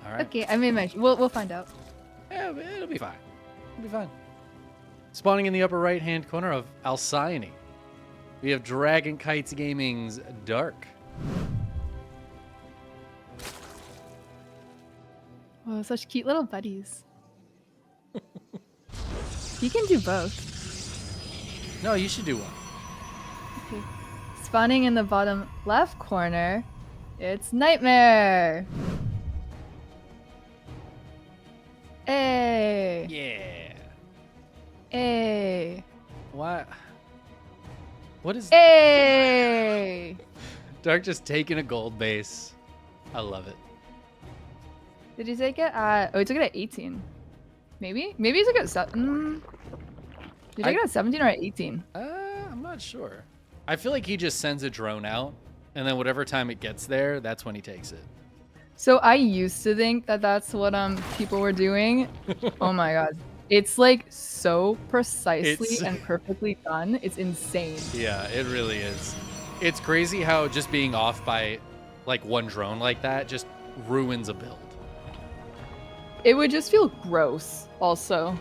All right. Okay, I made my. We'll find out. Yeah, it'll be fine. It'll be fine. Spawning in the upper right-hand corner of Alcyone, we have Dragon Kites Gaming's Dark. Oh, such cute little buddies. You can do both. No, you should do one. Okay. Spawning in the bottom left corner, it's NightMare. Hey. Yeah. Hey. What? What is... Hey. Dark just taking a gold base. I love it. Did you take it at... Oh, he took it at 18. Maybe? Maybe he took it at 7. Did you take it at 17 or at 18? I'm not sure. I feel like he just sends a drone out, and then whatever time it gets there, that's when he takes it. So I used to think that that's what people were doing. Oh my god. It's like so precisely and perfectly done. It's insane. Yeah, it really is. It's crazy how just being off by like one drone like that just ruins a build. It would just feel gross also.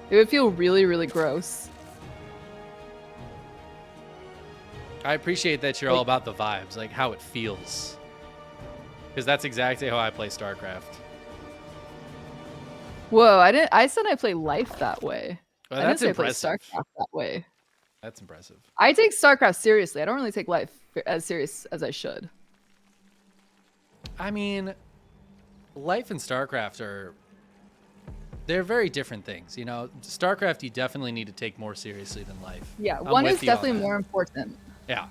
It would feel really, really gross. I appreciate that you're all about the vibes, like how it feels. Because that's exactly how I play StarCraft. Whoa, I said I play life that way. Well, I didn't that's say I play impressive. StarCraft that way. That's impressive. I take StarCraft seriously. I don't really take life as serious as I should. I mean, life and StarCraft they're very different things. You know, StarCraft you definitely need to take more seriously than life. Yeah, I'm one with is you on definitely that. more important. Yeah.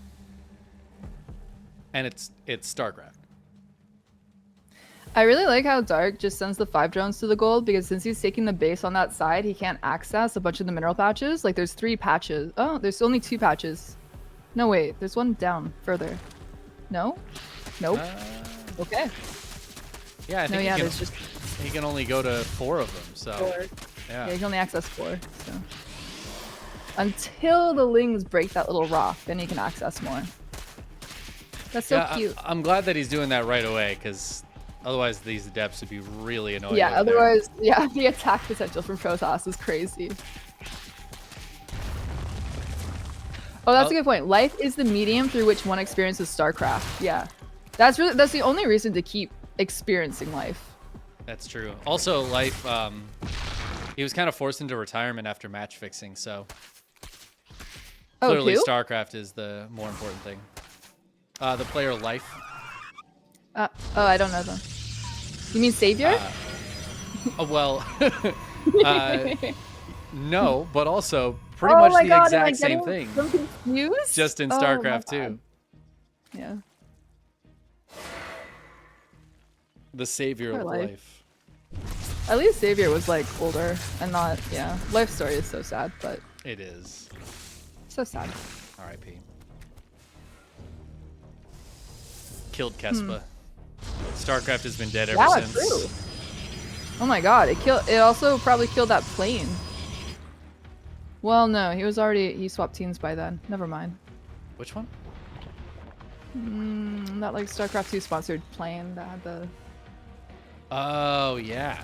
And it's StarCraft. I really like how Dark just sends the 5 drones to the gold because since he's taking the base on that side, he can't access a bunch of the mineral patches. Like there's 3 patches. Oh, there's only 2 patches. No, wait, there's one down further. No? Nope. Okay. Yeah, I think No, there's just he can only go to 4 of them. So 4. yeah. Yeah, you can only access 4. So until the lings break that little rock, then you can access more. That's so cute. I'm glad that he's doing that right away because otherwise these adepts would be really annoying. Yeah, otherwise, yeah, the attack potential from Protoss is crazy. Oh, that's a good point. Life is the medium through which one experiences StarCraft. Yeah. That's the only reason to keep experiencing life. That's true. Also, life, he was kind of forced into retirement after match fixing, so clearly StarCraft is the more important thing. The player life. Oh, I don't know them. You mean Savior? Well, no, but also pretty much the exact same thing. I'm confused. Just in StarCraft 2. Yeah. The savior of life. At least Savior was like older and not, yeah. Life story is so sad, but it is. So sad. R.I.P. Killed Kespa. StarCraft has been dead ever since. True. Oh my god, it also probably killed that plane. Well, no, he swapped teams by then. Never mind. Which one? That like StarCraft 2 sponsored plane that had the... Oh, yeah.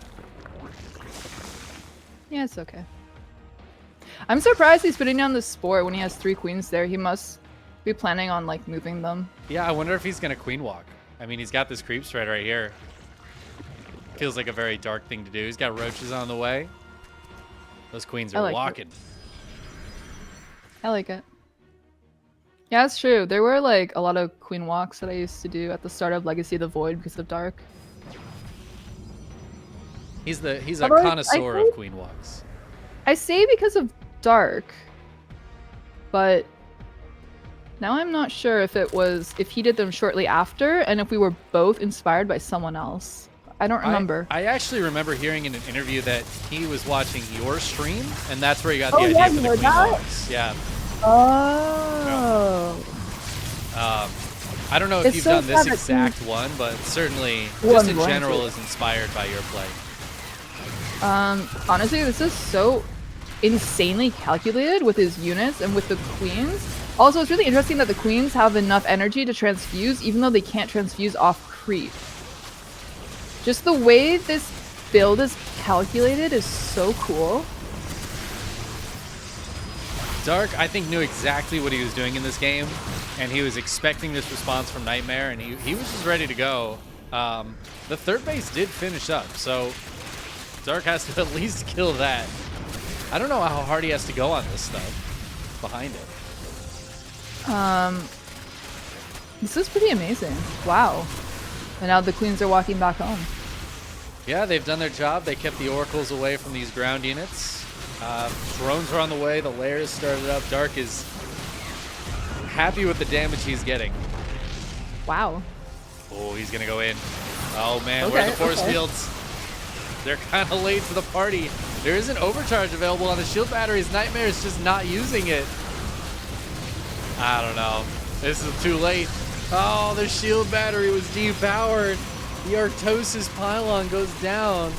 Yeah, it's okay. I'm surprised he's putting down the Spore when he has 3 queens there. He must be planning on like moving them. Yeah, I wonder if he's gonna queen walk. I mean, he's got this creep spread right here. Feels like a very dark thing to do. He's got roaches on the way. Those queens are walking. I like it. Yeah, that's true. There were like a lot of queen walks that I used to do at the start of Legacy of the Void because of Dark. He's a connoisseur of queen walks. I say because of Dark, but now I'm not sure if he did them shortly after and if we were both inspired by someone else. I don't remember. I actually remember hearing in an interview that he was watching your stream and that's where he got the idea for the queen walks. Yeah. Oh. I don't know if you've done this exact one, but certainly just in general is inspired by your play. Honestly, this is so insanely calculated with his units and with the queens. Also, it's really interesting that the queens have enough energy to transfuse even though they can't transfuse off creep. Just the way this build is calculated is so cool. Dark, I think, knew exactly what he was doing in this game, and he was expecting this response from NightMare, and he was just ready to go. The third base did finish up, so Dark has to at least kill that. I don't know how hard he has to go on this stuff behind it. This is pretty amazing. Wow. And now the queens are walking back home. Yeah, they've done their job. They kept the oracles away from these ground units. Drones are on the way. The layers started up. Dark is happy with the damage he's getting. Wow. Oh, he's going to go in. Oh, man. Where are the force fields? They're kind of late to the party. There is an overcharge available on the shield batteries. NightMare is just not using it. I don't know. This is too late. Oh, the shield battery was depowered. The Arctosis pylon goes down.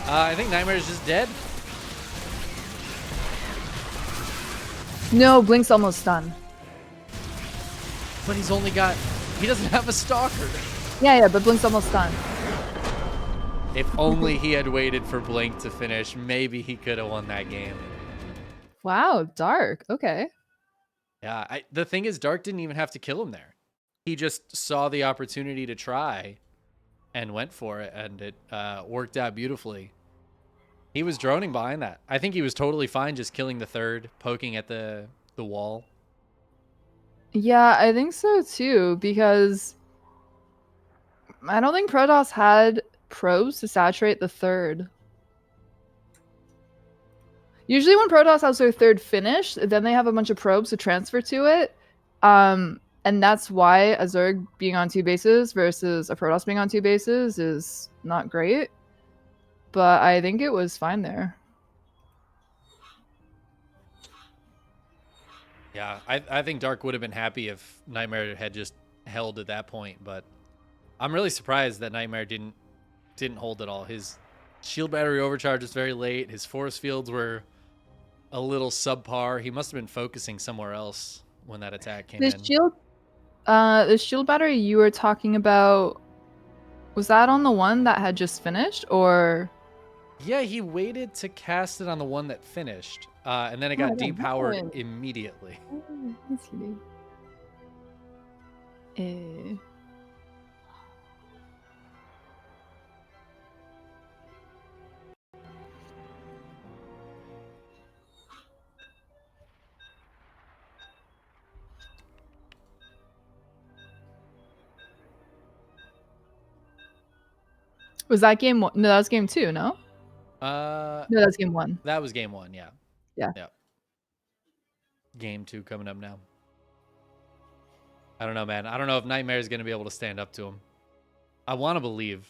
I think NightMare is just dead. No, Blink's almost done. But he's only got... He doesn't have a stalker. Yeah, but Blink's almost done. If only he had waited for Blink to finish, maybe he could have won that game. Wow, Dark. Okay. Yeah, the thing is, Dark didn't even have to kill him there. He just saw the opportunity to try and went for it, and it worked out beautifully. He was droning behind that. I think he was totally fine just killing the third, poking at the wall. Yeah, I think so too, because I don't think Protoss had probes to saturate the third. Usually when Protoss has their third finished, then they have a bunch of probes to transfer to it. And that's why a Zerg being on 2 bases versus a Protoss being on 2 bases is not great. But I think it was fine there. Yeah, I think Dark would have been happy if NightMare had just held at that point, but I'm really surprised that NightMare didn't hold at all. His shield battery overcharge was very late. His force fields were a little subpar. He must have been focusing somewhere else when that attack came in. The shield battery you were talking about, was that on the one that had just finished, or? Yeah, he waited to cast it on the one that finished, and then it got depowered immediately. Was that game one? No, that was game 2, no? No, that was game 1. That was game 1, yeah. Yeah. Game 2 coming up now. I don't know, man. I don't know if NightMare is going to be able to stand up to him. I want to believe.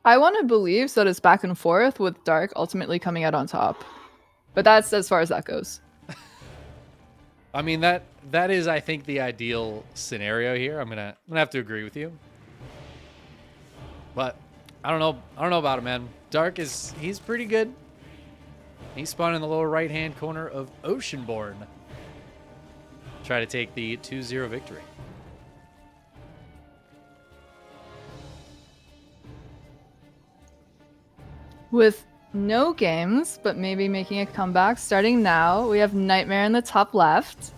I want to believe so that it's back and forth with Dark ultimately coming out on top. But that's as far as that goes. I mean, that is, I think, the ideal scenario here. I'm gonna have to agree with you. But I don't know about him, man. Dark he's pretty good. He's spawned in the lower right-hand corner of Oceanborn. Try to take the 2-0 victory. With no games, but maybe making a comeback starting now, we have NightMare in the top left.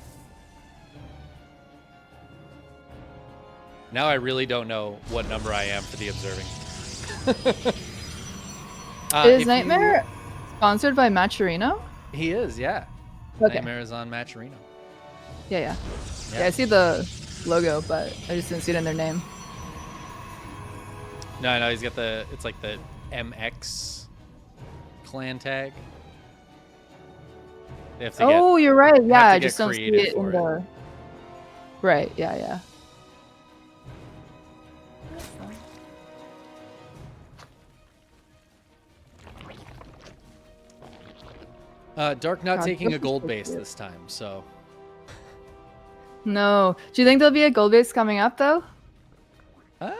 Now I really don't know what number I am for the observing. Is NightMare sponsored by Matcherino? He is, yeah. Okay. NightMare is on Matcherino. Yeah, I see the logo, but I just didn't see it in their name. No, he's got it's like the MX clan tag. They have to you're right. Yeah, I just get don't see it in the... Right, yeah. Dark not taking a gold base this time, so... No. Do you think there'll be a gold base coming up, though? I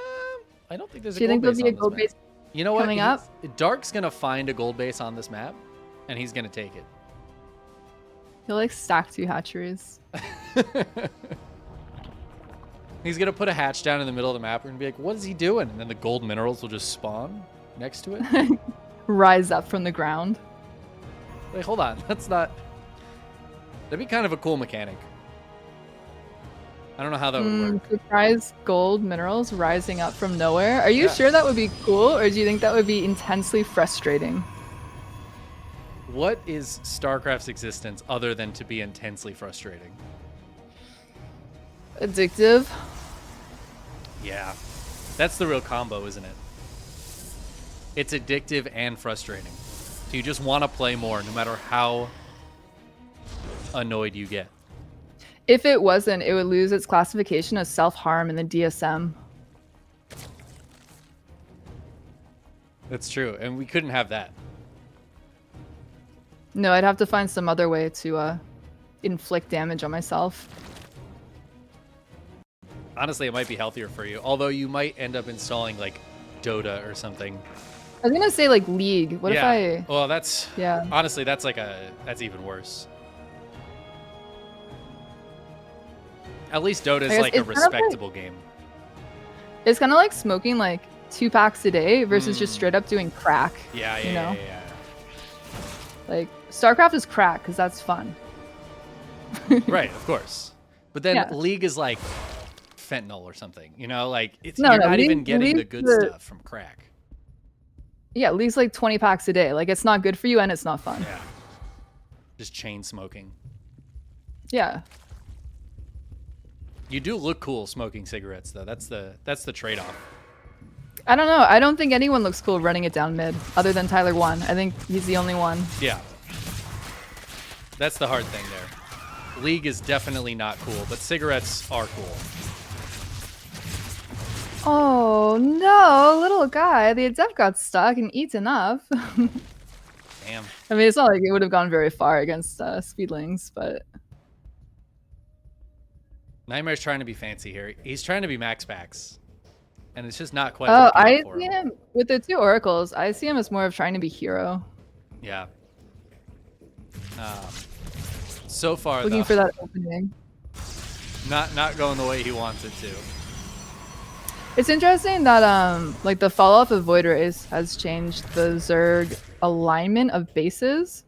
don't think there's a gold base. Do you think there'll be a gold base coming up? Dark's going to find a gold base on this map, and he's going to take it. He'll, like, stack 2 hatcheries. He's going to put a hatch down in the middle of the map. We're going to be like, what is he doing? And then the gold minerals will just spawn next to it. Rise up from the ground. Wait, hold on. That's not... That'd be kind of a cool mechanic. I don't know how that would work. Surprise gold minerals rising up from nowhere. Are you sure that would be cool, or do you think that would be intensely frustrating? What is StarCraft's existence other than to be intensely frustrating? Addictive. Yeah. That's the real combo, isn't it? It's addictive and frustrating. So you just want to play more no matter how annoyed you get. If it wasn't, it would lose its classification as self-harm in the DSM. That's true, and we couldn't have that. No, I'd have to find some other way to inflict damage on myself. Honestly, it might be healthier for you, although you might end up installing like Dota or something. I was gonna say like League. What if I... Well, that's... Yeah. Honestly, that's like that's even worse. At least Dota is like a respectable game. It's kind of like smoking like 2 packs a day versus just straight up doing crack. Yeah. Like StarCraft is crack because that's fun. Right, of course. But then League is like fentanyl or something, you know? Like you're not even getting the good stuff from crack. Yeah, League's like 20 packs a day. Like it's not good for you and it's not fun. Yeah. Just chain smoking. Yeah. You do look cool smoking cigarettes, though. That's the trade-off. I don't know. I don't think anyone looks cool running it down mid, other than Tyler 1. I think he's the only one. Yeah. That's the hard thing there. League is definitely not cool, but cigarettes are cool. Oh, no, little guy. The Adept got stuck and eaten up. Damn. I mean, it's not like it would have gone very far against Speedlings, but... NightMare's trying to be fancy here. He's trying to be max packs. And it's just not quite I for see him. him with the 2 oracles. I see him as more of trying to be hero. Yeah. So far, looking for that opening. Not going the way he wants it to. It's interesting that like the follow-up of Void Rays has changed the Zerg alignment of bases.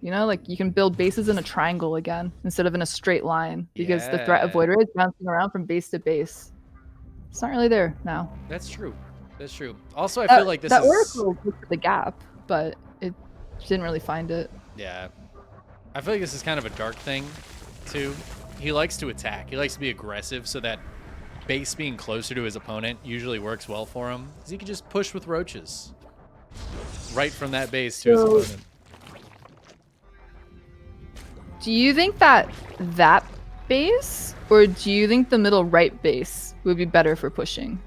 You know, like you can build bases in a triangle again instead of in a straight line because the threat of Void Ray is bouncing around from base to base. It's not really there now. That's true. That's true. Also, I feel like that Oracle looked for the gap, but it didn't really find it. Yeah. I feel like this is kind of a dark thing, too. He likes to attack. He likes to be aggressive, so that base being closer to his opponent usually works well for him. Because he can just push with roaches right from that base to his opponent. Do you think that base, or do you think the middle right base would be better for pushing?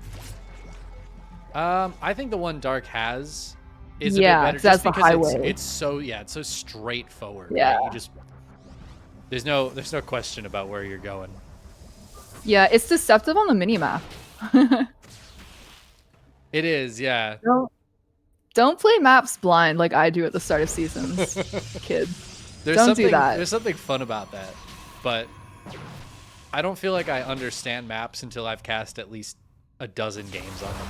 I think the one Dark has is a bit better. That's the highway. It's so straightforward. Yeah. Right? You just there's no question about where you're going. Yeah, it's deceptive on the minimap. It is, yeah. Don't play maps blind like I do at the start of seasons, kids. Don't do that. There's something fun about that, but I don't feel like I understand maps until I've cast at least a dozen games on them.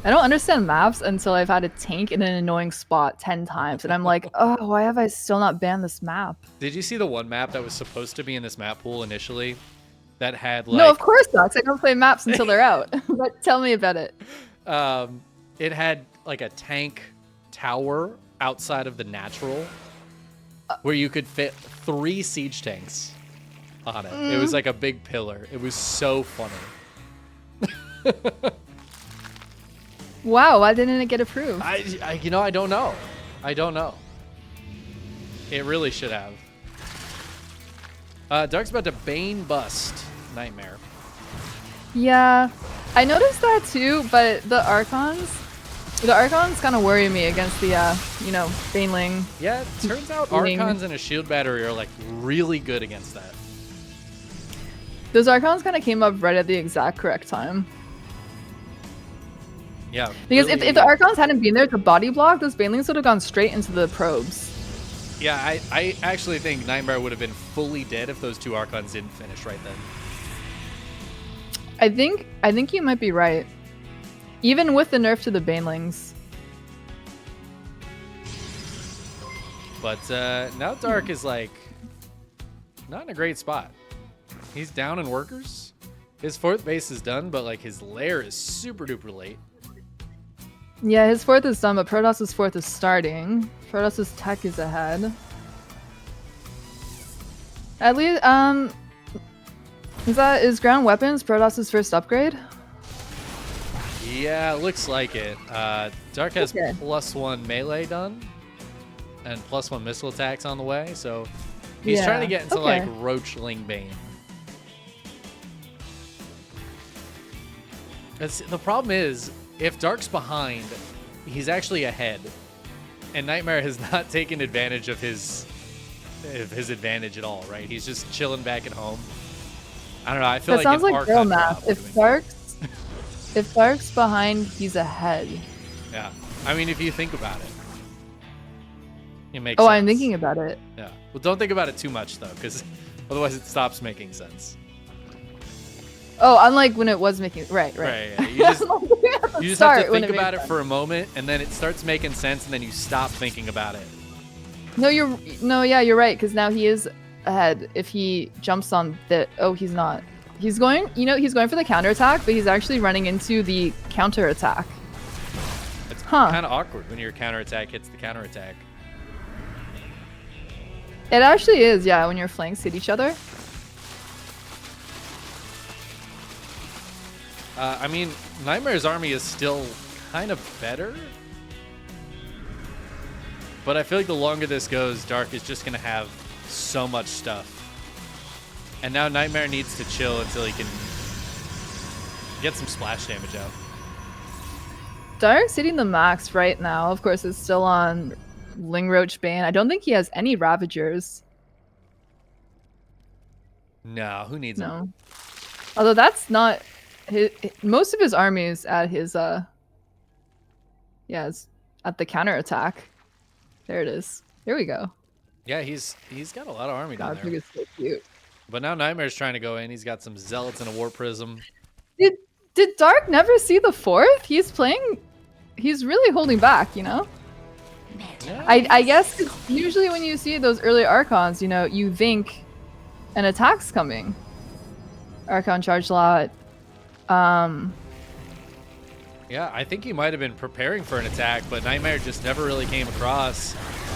I don't understand maps until I've had a tank in an annoying spot 10 times, and I'm like, oh, why have I still not banned this map? Did you see the one map that was supposed to be in this map pool initially that had like... No, of course not. I don't play maps until they're out. But tell me about it. It had like a tank tower outside of the natural where you could fit 3 siege tanks on it. It was like a big pillar. It was so funny. Wow, why didn't it get approved? I don't know. I don't know. It really should have. Dark's about to Bane bust NightMare. Yeah, I noticed that too, but the Archons kind of worry me against the, Baneling. Yeah, it turns out Archons and a shield battery are like really good against that. Those Archons kind of came up right at the exact correct time. Yeah. Because really, if the Archons hadn't been there to body block, those Banelings would have gone straight into the probes. Yeah, I actually think NightMare would have been fully dead if those two Archons didn't finish right then. I think you might be right. Even with the nerf to the Banelings. But now Dark is like not in a great spot. He's down in workers. His 4th base is done, but like his lair is super duper late. Yeah, his 4th is done, but Protoss's 4th is starting. Protoss's tech is ahead. At least, is ground weapons Protoss's first upgrade? Yeah, it looks like it. Dark has Okay. +1 melee done, and +1 missile attacks on the way. So he's trying to get into like Roachling Bane. The problem is, if Dark's behind, he's actually ahead, and NightMare has not taken advantage of his advantage at all. Right? He's just chilling back at home. I don't know. I feel that like sounds like girl math. If If Dark's behind, he's ahead. Yeah, I mean, if you think about it, it makes. Oh, sense. I'm thinking about it. Yeah. Well, don't think about it too much though, because otherwise it stops making sense. Oh, unlike when it was making right. Yeah. You just have to think about it for a moment, and then it starts making sense, and then you stop thinking about it. You're right, because now he is ahead. If he jumps on the, he's not. He's going for the counterattack, but he's actually running into the counterattack. It's kind of awkward when your counterattack hits the counterattack. It actually is, yeah, when your flanks hit each other. I mean, NightMare's army is still kind of better, but I feel like the longer this goes, Dark is just going to have so much stuff. And now NightMare needs to chill until he can get some splash damage out. Dark's hitting the max right now. Of course, it's still on Lingroach Bane. I don't think he has any Ravagers. No, who needs them? Although that's not most of his army is at his it's at the counterattack. There it is. Here we go. Yeah, he's got a lot of army down there. It's so cute. But now NightMare's trying to go in. He's got some Zealots and a War Prism. Did Dark never see the 4th? He's really holding back, you know? Yeah. I guess usually when you see those early Archons, you think an attack's coming. Archon charge lot. Yeah, I think he might have been preparing for an attack, but NightMare just never really came across.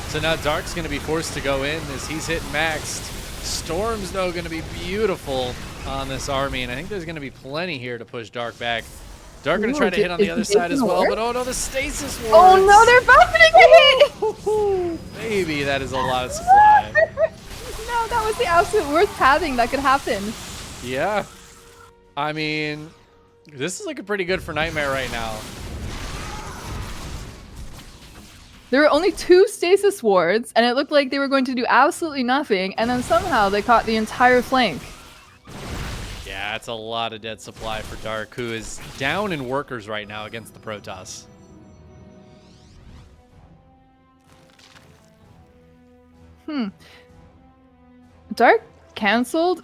So now Dark's going to be forced to go in as he's hitting maxed. Storm's, though, going to be beautiful on this army, and I think there's going to be plenty here to push Dark back. Dark going to try to hit on the other side as well, but oh no, the stasis wards. Oh no, they're both going to hit! Maybe that is a lot of supply. No, that was the absolute worst pathing that could happen. Yeah. I mean, this is looking pretty good for NightMare right now. There were only 2 stasis wards, and it looked like they were going to do absolutely nothing, and then somehow they caught the entire flank. Yeah, that's a lot of dead supply for Dark, who is down in workers right now against the Protoss. Dark canceled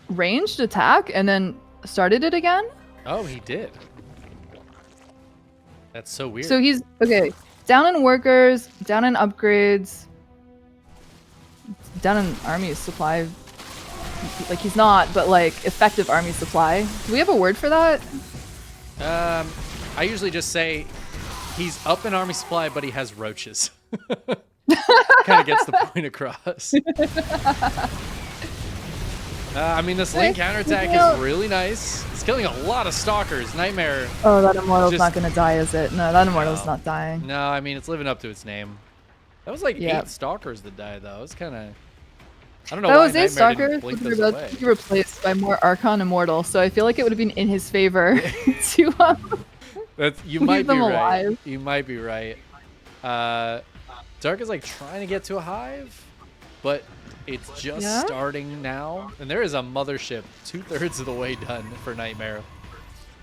ranged attack and then started it again? Oh, he did. That's so weird. So he's, okay, down in workers, down in upgrades, down in army supply. Like, he's not, but like effective army supply. Do we have a word for that? I usually just say he's up in army supply, but he has roaches. Kind of gets the point across. I mean, this link counterattack is really nice. It's killing a lot of stalkers. NightMare. Oh, that immortal's not going to die, is it? No, that immortal's not dying. No, I mean, it's living up to its name. That was like 8 stalkers that died, though. It was kind of... I don't know why that was 8 NightMare stalkers, didn't blink but those they were about away. to be replaced by more Archon Immortal, so I feel like it would have been in his favor to You might be right. alive. You might be right. Dark is like trying to get to a hive, but it's just starting now. And there is a mothership 2/3 of the way done for NightMare.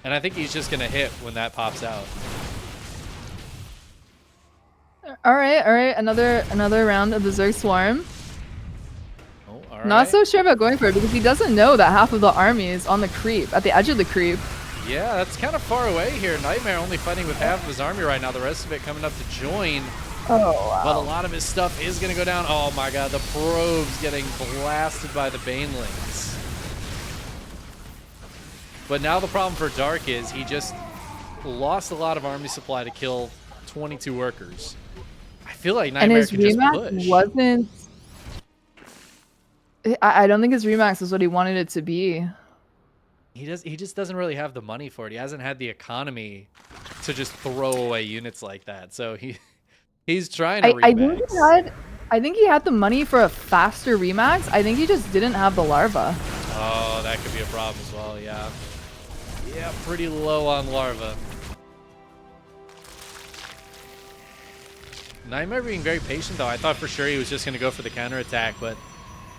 And I think he's just going to hit when that pops out. All right. Another round of the Zerg Swarm. Oh, all right. Not so sure about going for it because he doesn't know that half of the army is on the creep, at the edge of the creep. Yeah, that's kind of far away here. NightMare only fighting with half of his army right now. The rest of it coming up to join. Oh, wow. But a lot of his stuff is going to go down. Oh, my God. The probes getting blasted by the Banelings. But now the problem for Dark is he just lost a lot of army supply to kill 22 workers. I feel like NightMare and his can just Remax push. wasn't... I don't think his Remax is what he wanted it to be. He just doesn't really have the money for it. He hasn't had the economy to just throw away units like that. So he's trying to Remax. I think he had the money for a faster Remax. I think he just didn't have the larva. Oh, that could be a problem as well, yeah. Yeah, pretty low on larva. NightMare being very patient, though. I thought for sure he was just going to go for the counterattack, but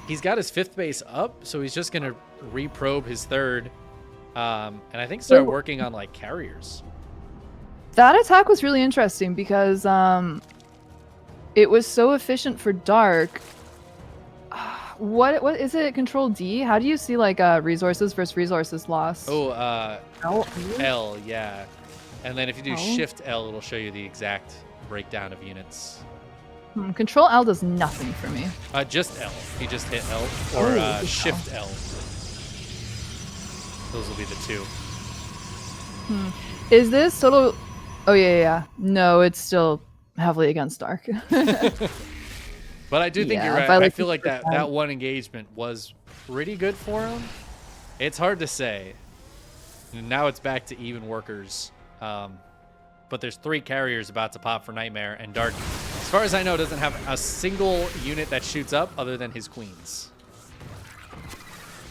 he's got his 5th base up, so he's just going to reprobe his 3rd. And I think start working on, like, carriers. That attack was really interesting because it was so efficient for Dark. What is it? Control D? How do you see like resources versus resources lost? Oh, L? L, yeah. And then if you do Shift L, it'll show you the exact breakdown of units. Control L does nothing for me. Just L. You just hit L or Shift L. Those will be the 2. Is this total? Oh yeah. No, it's still heavily against Dark. But I do think you're right. I feel like that one engagement was pretty good for him. It's hard to say. Now it's back to even workers. But there's 3 carriers about to pop for NightMare, and Dark, as far as I know, doesn't have a single unit that shoots up other than his queens.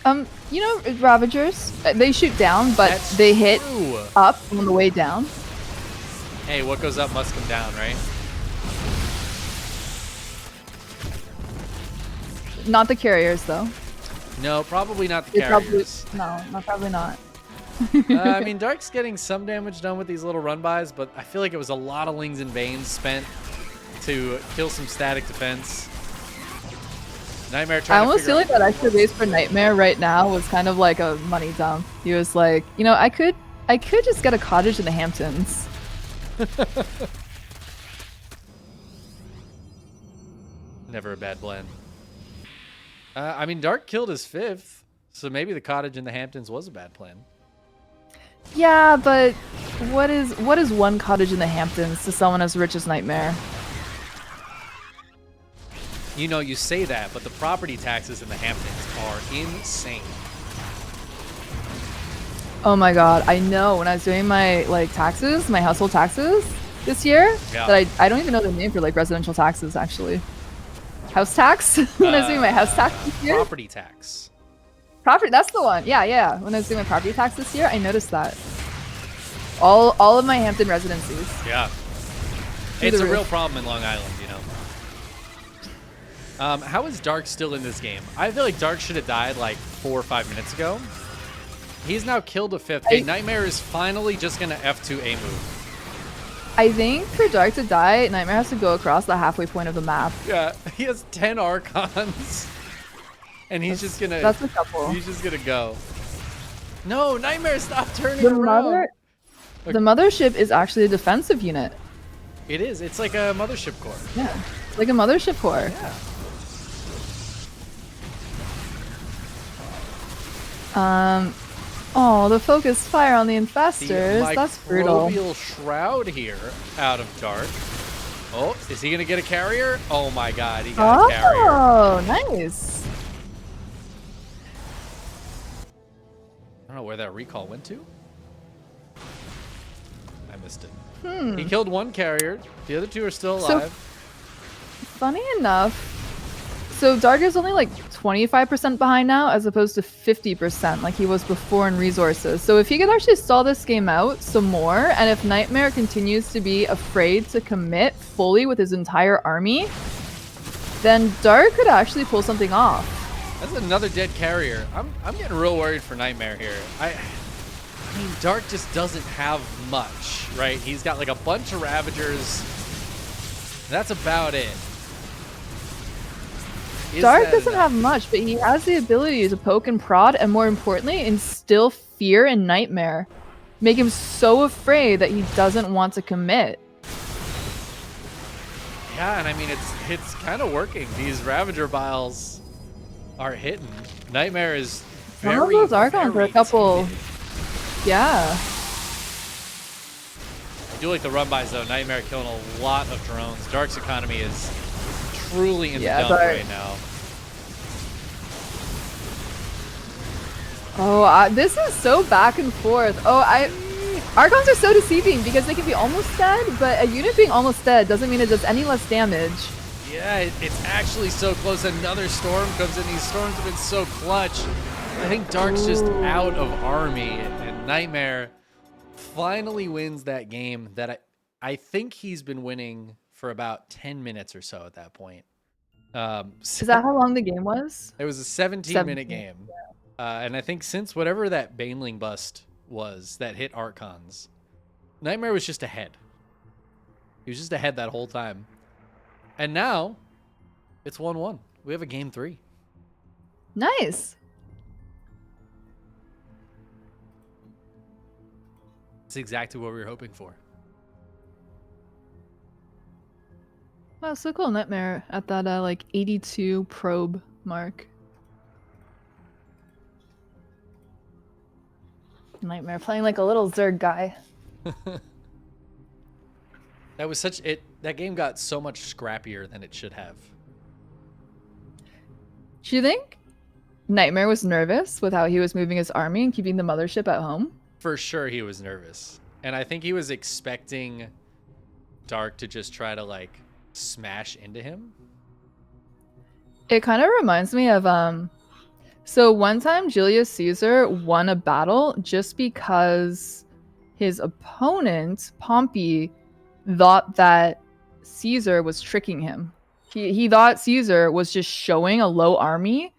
You know, Ravagers, they shoot down, but they hit up on the way down. Hey, what goes up must come down, right? Not the carriers, though. No, probably not the carriers. Probably not. I mean, Dark's getting some damage done with these little run-bys, but I feel like it was a lot of Lings and Banes spent to kill some static defense. NightMare trying I almost feel like that extra base for NightMare right now was kind of like a money dump. He was like, you know, I could just get a cottage in the Hamptons. Never a bad blend. I mean, Dark killed his 5th, so maybe the cottage in the Hamptons was a bad plan. Yeah, but what is one cottage in the Hamptons to someone as rich as NightMare? You know, you say that, but the property taxes in the Hamptons are insane. Oh my god, I know. When I was doing my taxes, my household taxes this year, that I don't even know the name for like residential taxes actually. House tax? When I was doing my house tax this year? Property tax. Property, that's the one. Yeah. When I was doing my property tax this year, I noticed that. All of my Hampton residencies. Yeah. It's a real problem in Long Island, you know. How is Dark still in this game? I feel like Dark should have died like 4 or 5 minutes ago. He's now killed a 5th. Hey, NightMare is finally just going to F2 A move. I think for Dark to die, NightMare has to go across the halfway point of the map. Yeah, he has 10 Archons. And he's just going to... That's a couple. He's just going to go. No, NightMare, stop turning around. The mothership is actually a defensive unit. It is. It's like a mothership core. Yeah, it's like a mothership core. Yeah. Oh, the focused fire on the infestors. That's brutal. Microbial shroud here out of Dark. Oh, is he going to get a carrier? Oh my god, he got a carrier. Oh, nice. I don't know where that recall went to. I missed it. He killed 1 carrier. The other 2 are still alive. Funny enough, so Dark is only like 25% behind now as opposed to 50% like he was before in resources. So if he could actually stall this game out some more, and if NightMare continues to be afraid to commit fully with his entire army, then Dark could actually pull something off. That's another dead carrier. I'm getting real worried for NightMare here. I mean, Dark just doesn't have much, right? He's got like a bunch of Ravagers. That's about it. Dark doesn't have much, but he has the ability to poke and prod, and more importantly, instill fear and nightmare. Make him so afraid that he doesn't want to commit. Yeah, and I mean, it's kind of working. These Ravager Vials are hitting. Nightmare is very, some of those are going for a couple. timid. Yeah. I do like the run-bys, though. Nightmare killing a lot of drones. Dark's economy is truly in the dump right now. Oh, this is so back and forth. Oh, Archons are so deceiving because they can be almost dead, but a unit being almost dead doesn't mean it does any less damage. Yeah, it's actually so close. Another storm comes in. These storms have been so clutch. I think Dark's just out of army, and Nightmare finally wins that game that I think he's been winning for about 10 minutes or so at that point. Is that how long the game was? It was a 17-minute game. Yeah. And I think since whatever that Baneling bust was that hit Archons, Nightmare was just ahead. He was just ahead that whole time. And now, it's 1-1. We have a game 3. Nice. It's exactly what we were hoping for. Wow, so cool. Nightmare at that like 82 probe mark. Nightmare playing like a little Zerg guy. That was that game got so much scrappier than it should have. Do you think Nightmare was nervous with how he was moving his army and keeping the mothership at home? For sure he was nervous. And I think he was expecting Dark to just try to like smash into him. It kind of reminds me of so one time Julius Caesar won a battle just because his opponent, Pompey, thought that Caesar was tricking him. He thought Caesar was just showing a low army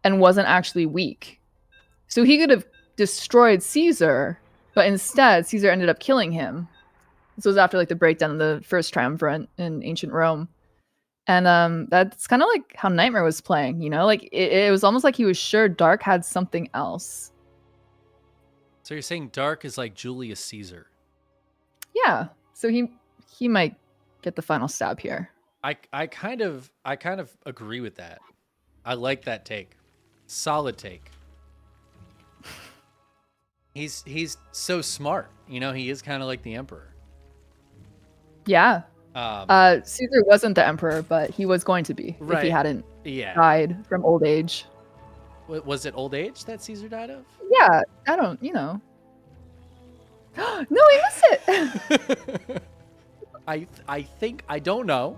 and wasn't actually weak. So he could have destroyed Caesar, but instead Caesar ended up killing him. This was after like the breakdown of the first triumvirate in ancient Rome. And that's kind of like how Nightmare was playing, you know? Like it was almost like he was sure Dark had something else. So you're saying Dark is like Julius Caesar? Yeah. So he might get the final stab here. I kind of agree with that. I like that take. Solid take. He's so smart. You know, he is kind of like the Emperor. Yeah. Caesar wasn't the emperor, but he was going to be if he hadn't died from old age. Was it old age that Caesar died of? Yeah, I don't, you know. No, he missed it. I think, I don't know.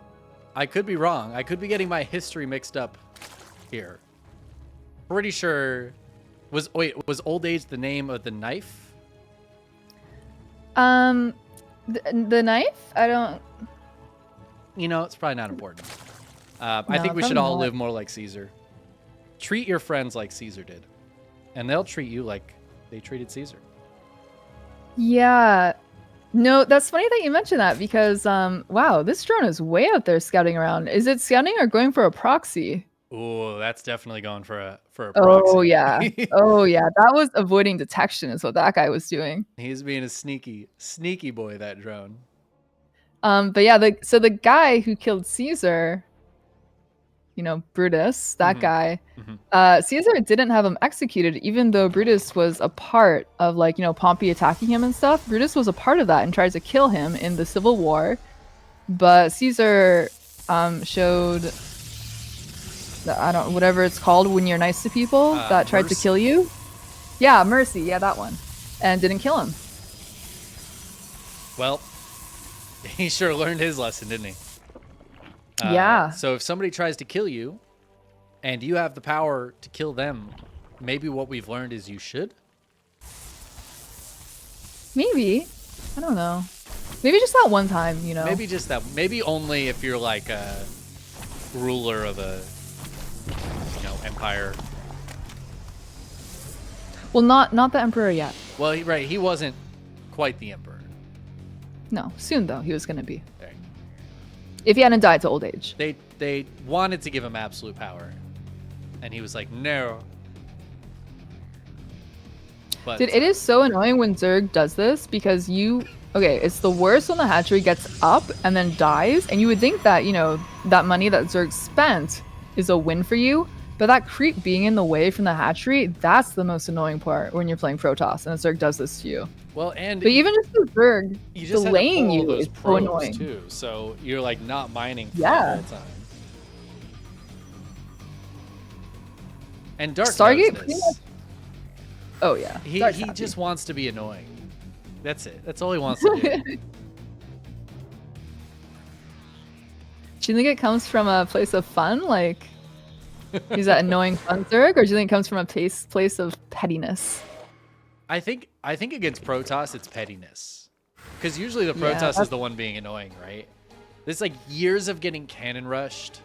I could be wrong. I could be getting my history mixed up here. Pretty sure. Was old age the name of the knife? The knife? I don't. You know, it's probably not important. I think we should all live more like Caesar. Treat your friends like Caesar did. And they'll treat you like they treated Caesar. Yeah. No, that's funny that you mentioned that because, wow, this drone is way out there scouting around. Is it scouting or going for a proxy? Oh, that's definitely going for a proxy. Oh, yeah. Oh, yeah. That was avoiding detection is what that guy was doing. He's being a sneaky boy, that drone. But yeah, so the guy who killed Caesar, you know, Brutus, that guy, Caesar didn't have him executed, even though Brutus was a part of, like, you know, Pompey attacking him and stuff. Brutus was a part of that and tried to kill him in the Civil War. But Caesar showed, whatever it's called when you're nice to people that tried to kill you. Yeah, mercy. Yeah, that one. And didn't kill him. Well, he sure learned his lesson, didn't he? Yeah. So if somebody tries to kill you and you have the power to kill them, maybe what we've learned is you should? Maybe. I don't know. Maybe just that one time, you know? Maybe just that. Maybe only if you're like a ruler of a, you know, empire. Well, not the emperor yet. Well, he wasn't quite the emperor. No, soon though he was going to be. If he hadn't died to old age. They wanted to give him absolute power, and he was like, no. But Dude, it is so annoying when Zerg does this because it's the worst when the hatchery gets up and then dies, and you would think that, that money that Zerg spent is a win for you, but that creep being in the way from the hatchery, that's the most annoying part when you're playing Protoss and the Zerg does this to you. Well, and but even just the Zerg delaying you those is so annoying too, so you're like not mining for the whole time. And Dark Stargate knows pretty this. much. Oh yeah, He just wants to be annoying. That's it. That's all he wants to do. Do you think it comes from a place of fun, like he's that annoying fun Zerg, or do you think it comes from a place of pettiness? I think against Protoss it's pettiness, because usually the Protoss is the one being annoying, right? There's like years of getting cannon rushed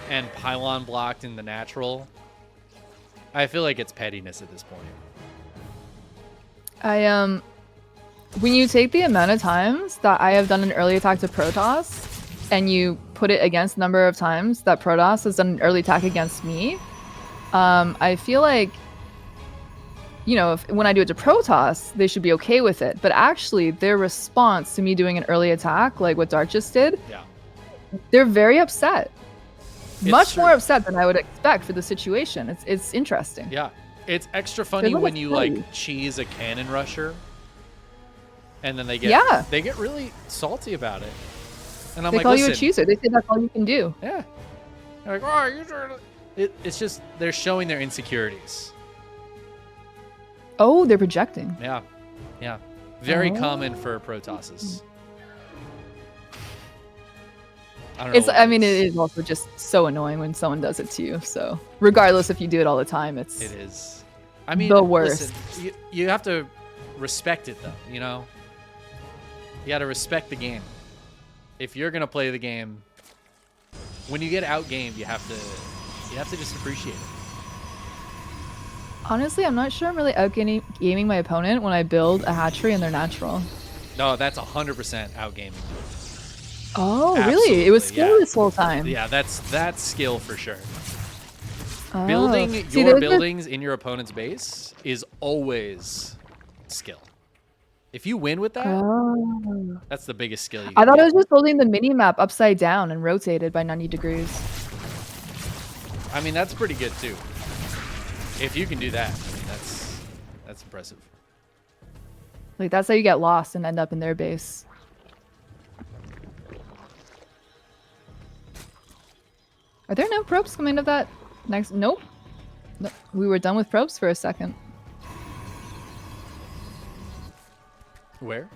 and pylon blocked in the natural. I feel like it's pettiness at this point. When you take the amount of times that I have done an early attack to Protoss and you put it against the number of times that Protoss has done an early attack against me, I feel like, when I do it to Protoss, they should be okay with it. But actually, their response to me doing an early attack, like what Dark just did, they're very upset. Much more upset than I would expect for the situation. It's interesting. Yeah. It's extra funny when you like cheese a cannon rusher, and then they get really salty about it. And I'm they call you a cheeser. They say that's all you can do. Yeah. They're like, oh, you're trying to... It's just they're showing their insecurities. Oh, they're projecting. Yeah. Yeah. Very common for Protosses. I mean, it is also just so annoying when someone does it to you. So, regardless if you do it all the time, it is. I mean, the worst. Listen, you have to respect it, though. You got to respect the game. If you're gonna play the game, when you get outgamed, you have to just appreciate it. Honestly, I'm not sure I'm really outgaming my opponent when I build a hatchery and they're natural. No, that's 100% outgaming. Oh, absolutely. Really? It was skill this whole time. Yeah, that's skill for sure. Oh. Building your buildings in your opponent's base is always skill. If you win with that, that's the biggest skill you can I thought get. I was just holding the mini-map upside down and rotated by 90 degrees. I mean, that's pretty good too. If you can do that, I mean, that's impressive. Like, that's how you get lost and end up in their base. Are there no probes coming to that next? Nope. No, we were done with probes for a second. Where?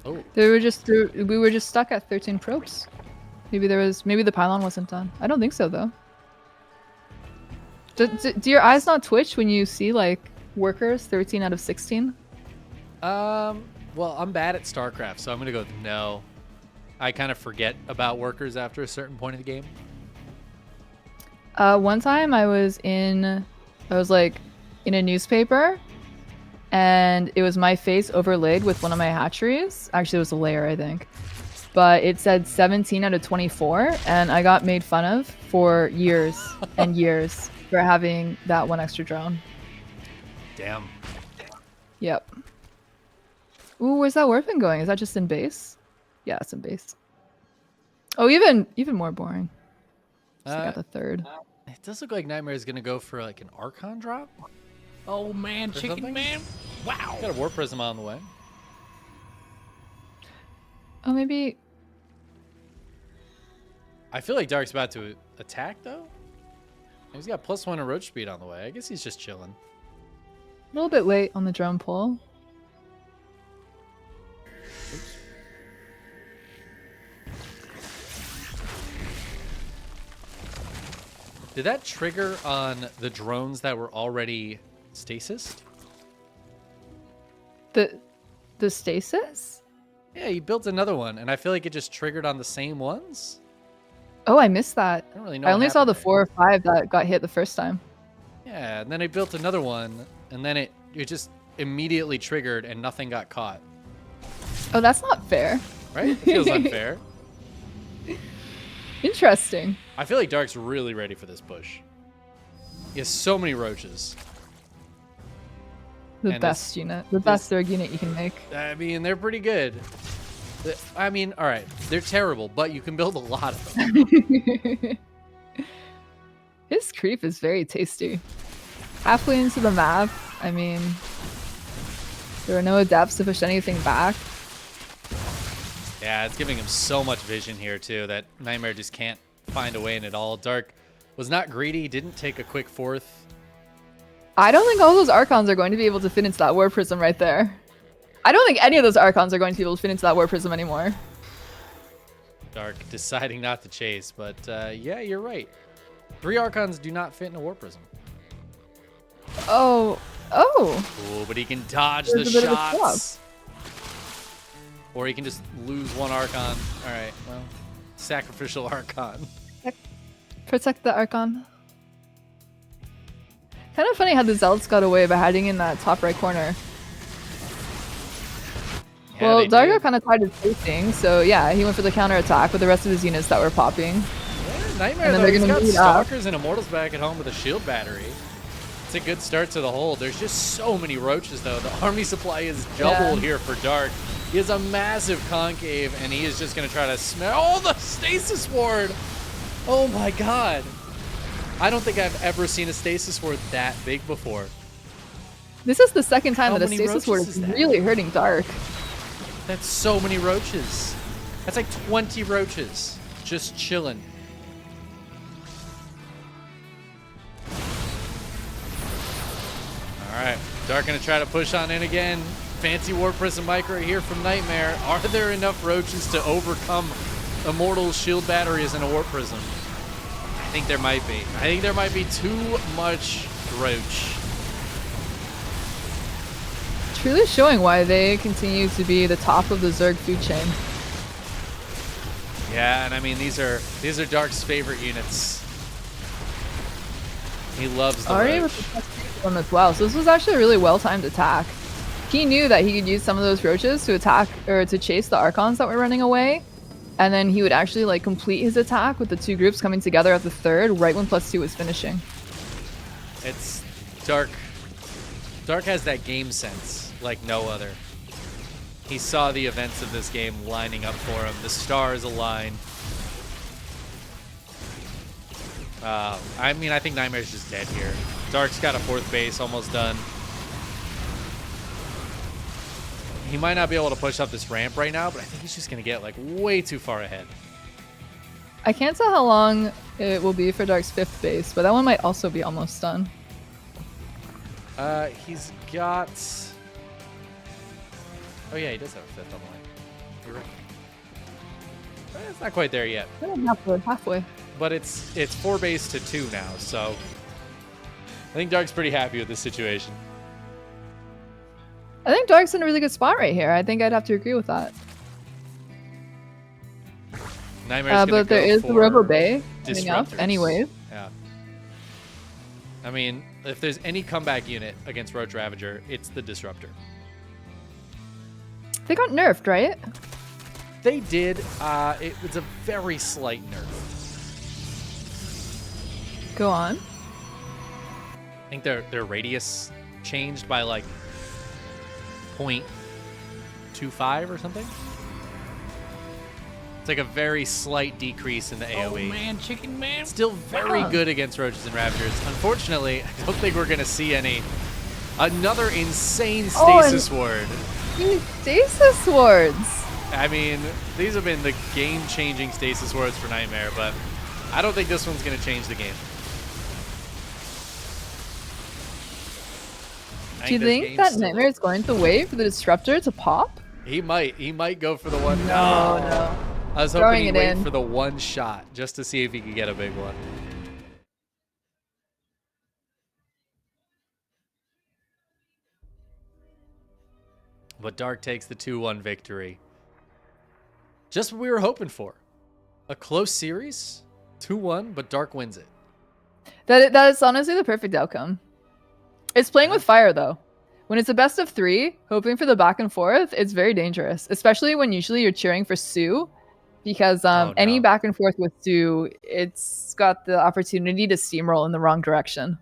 Oh. We were just stuck at 13 probes. Maybe the pylon wasn't done. I don't think so though. Do your eyes not twitch when you see like workers 13 out of 16? Well, I'm bad at StarCraft, so I'm gonna go with no. I kind of forget about workers after a certain point of the game. One time I was like in a newspaper, and it was my face overlaid with one of my hatcheries. Actually, it was a layer, I think. But it said 17 out of 24, and I got made fun of for years and years for having that one extra drone. Damn. Yep. Ooh, where's that warping going? Is that just in base? Yeah, it's in base. Oh, even more boring. I got the third. It does look like NightMare is gonna go for like an Archon drop. Oh man, Chickenman! Wow. Got a War Prism on the way. Oh, maybe. I feel like Dark's about to attack though. He's got +1 roach speed on the way. I guess he's just chilling. A little bit late on the drone pull. Oops. Did that trigger on the drones that were already stasis? The stasis? Yeah, you built another one, and I feel like it just triggered on the same ones. Oh, I missed that. I don't really know. I only saw the 4 or 5 that got hit the first time. Yeah, and then I built another one, and then it just immediately triggered, and nothing got caught. Oh, that's not fair. Right? It feels unfair. Interesting. I feel like Dark's really ready for this push. He has so many roaches. The best unit. The best Zerg unit you can make. I mean, they're pretty good. I mean, all right. They're terrible, but you can build a lot of them. His creep is very tasty. Halfway into the map, I mean, there are no adepts to push anything back. Yeah, it's giving him so much vision here, too, that NightMare just can't find a way in it all. Dark was not greedy, didn't take a quick fourth. I don't think all those Archons are going to be able to fit into that War Prism right there. I don't think any of those Archons are going to be able to fit into that War Prism anymore. Dark deciding not to chase, but yeah, you're right. 3 Archons do not fit in a War Prism. Oh. Ooh, but he can dodge the shots. Or he can just lose 1 Archon. All right, well, sacrificial Archon. Protect the Archon. Kind of funny how the Zealots got away by hiding in that top right corner. Yeah, well, Dargo kind of tried his spacing, so yeah, he went for the counter attack with the rest of his units that were popping. Yeah, NightMare, though, he's got Stalkers and Immortals back at home with a shield battery. It's a good start to the hold. There's just so many roaches, though. The army supply is doubled here for Dark. He has a massive concave, and he is just going to try to smell. Oh, the Stasis Ward! Oh my god. I don't think I've ever seen a Stasis Ward that big before. This is the second time that a many Stasis Ward roaches is is that? really hurting Dark. That's so many roaches. That's like 20 roaches just chilling. All right, Dark gonna try to push on in again. Fancy War Prism Micro here from NightMare. Are there enough roaches to overcome Immortal's shield batteries in a War Prism? I think there might be. I think there might be too much roach. Truly showing why they continue to be the top of the Zerg food chain. Yeah, and I mean these are Dark's favorite units. He loves the Already roach. with the one as well. So this was actually a really well-timed attack. He knew that he could use some of those roaches to attack or to chase the Archons that were running away. And then he would actually like complete his attack with the 2 groups coming together at the 3rd, right when +2 was finishing. It's Dark. Dark has that game sense like no other. He saw the events of this game lining up for him. The stars align. I mean, I think NightMare's just dead here. Dark's got a 4th base, almost done. He might not be able to push up this ramp right now, but I think he's just going to get like way too far ahead. I can't tell how long it will be for Dark's 5th base, but that one might also be almost done. He's got... Oh yeah, he does have a 5th on the line. You're right. It's not quite there yet. Halfway. But it's 4 base to 2 now, so I think Dark's pretty happy with this situation. I think Dark's in a really good spot right here. I think I'd have to agree with that. NightMare's but there is the Robo Bay coming up Disruptors. anyways. Yeah. I mean, if there's any comeback unit against Roach Ravager, it's the Disruptor. They got nerfed, right? They did. It was a very slight nerf. Go on. I think their radius changed by like 0.25 or something. It's like a very slight decrease in the AoE. Oh man, Chickenman. Still very good against Roaches and Ravagers. Unfortunately, I don't think we're going to see another insane Stasis Ward. Stasis Wards! I mean, these have been the game-changing Stasis Wards for NightMare, but I don't think this one's going to change the game. Do you think that NightMare is going to wait for the Disruptor to pop? He might. He might go for the one. No. I was hoping he'd wait for the one shot just to see if he could get a big one. But Dark takes the 2-1 victory. Just what we were hoping for. A close series, 2-1, but Dark wins it. That is honestly the perfect outcome. It's playing with fire, though. When it's a best of 3, hoping for the back and forth, it's very dangerous. Especially when usually you're cheering for Sue. because Oh, any no. back and forth with Stu, it's got the opportunity to steamroll in the wrong direction.